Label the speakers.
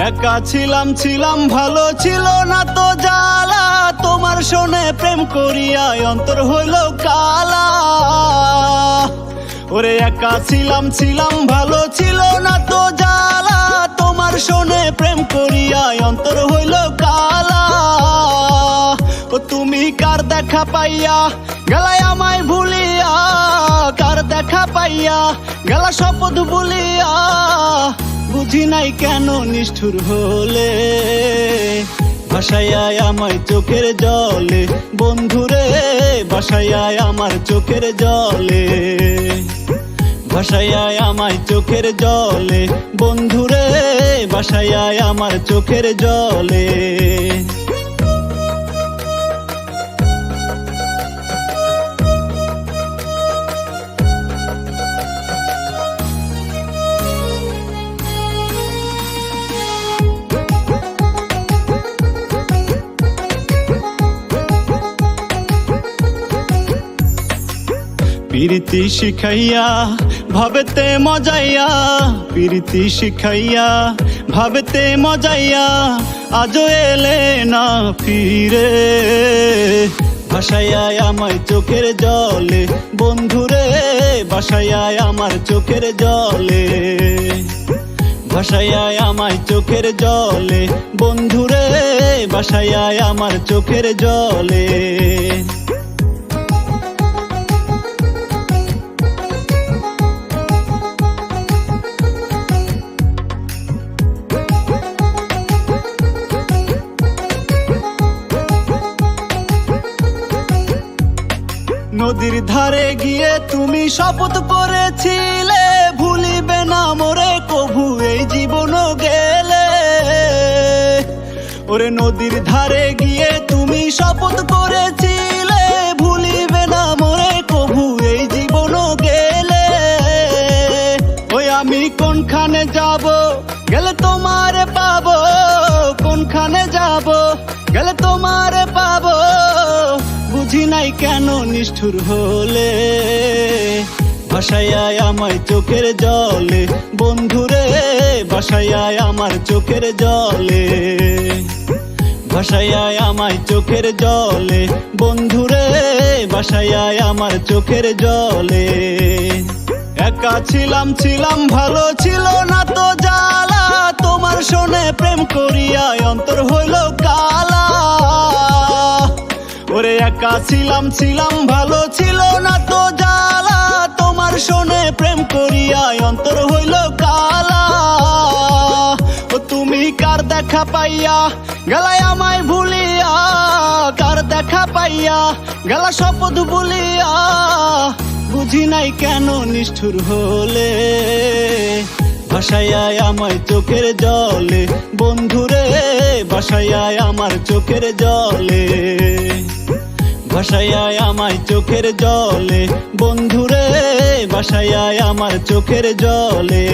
Speaker 1: একা ছিলাম ভালো ছিল না তো জ্বালা, তোমার শোনে প্রেম করিয়া অন্তর হইল কালা। ওরে একা ছিলাম ভালো ছিল না তো জ্বালা, তোমার শোনে প্রেম করিয়া অন্তর হইল কালা। ও তুমি কার দেখা পাইয়া গেলাই আমায় ভুলিয়া, কার দেখা পাইয়া গেলা শপথ ভুলিয়া, বুঝি নাই কেন নিষ্ঠুর হলে, ভাসাইয়া আমায় চোখের জলে বন্ধুরে, ভাসাইয়া আমার চোখের জলে, ভাসাইয়া আমায় চোখের জলে বন্ধুরে, ভাসাইয়া আমার চোখের জলে। প্রীতি শিখাইয়া ভাবেতে মজাইয়া, প্রীতি শিখাইয়া ভাবেতে মজাইয়া, আজও এলে না ফিরে, ভাসাইয়া আমায় চোখের জলে বন্ধুরে, ভাসাইয়া আমার চোখের জলে, ভাসাইয়া আমায় চোখের জলে বন্ধুরে, ভাসাইয়া আমার চোখের জলে। নদীর ধারে গিয়ে তুমি শপথ করেছিলে, ভুলিবে না মোরে কভু এই জীবন গেলে। ওরে নদীর ধারে গিয়ে তুমি শপথ করেছিলে, ভুলিবে না মোরে কভু এই জীবন গেলে। ওই আমি কোনখানে যাব গেলে তোমারে পাবো, কোনখানে যাব গেলে তোমারে পাবো, বুঝি নাই কেন নিষ্ঠুর হলে, ভাসাইয়া আমায় চোখের জলে বন্ধুরে, ভাসাইয়া আমার চোখের জলে, ভাসাইয়া আমায় চোখের জলে বন্ধুরে, ভাসাইয়া আমার চোখের জলে। একা ছিলাম ভালো ছিল না তো জ্বালা, তোমার শোনে প্রেম করিয়া অন্তর হইল কালা। ওরে একা ছিলাম ভালো ছিল না তো জ্বালা, তোমার শোনে প্রেম করিয়া অন্তর হইল কালা। ও তুমি কার দেখা পাইয়া গেলাই আমায় ভুলিয়া, কার দেখা পাইয়া গেলা শপথ ভুলিয়া, বুঝি নাই কেন নিষ্ঠুর হলে, ভাসাইয়া আমায় চোখের জলে বন্ধুরে, ভাসাইয়া আমার চোখের জলে, ভাসাইয়া আমায় চোখের জলে বন্ধুরে, ভাসাইয়া আমার চোখের জলে।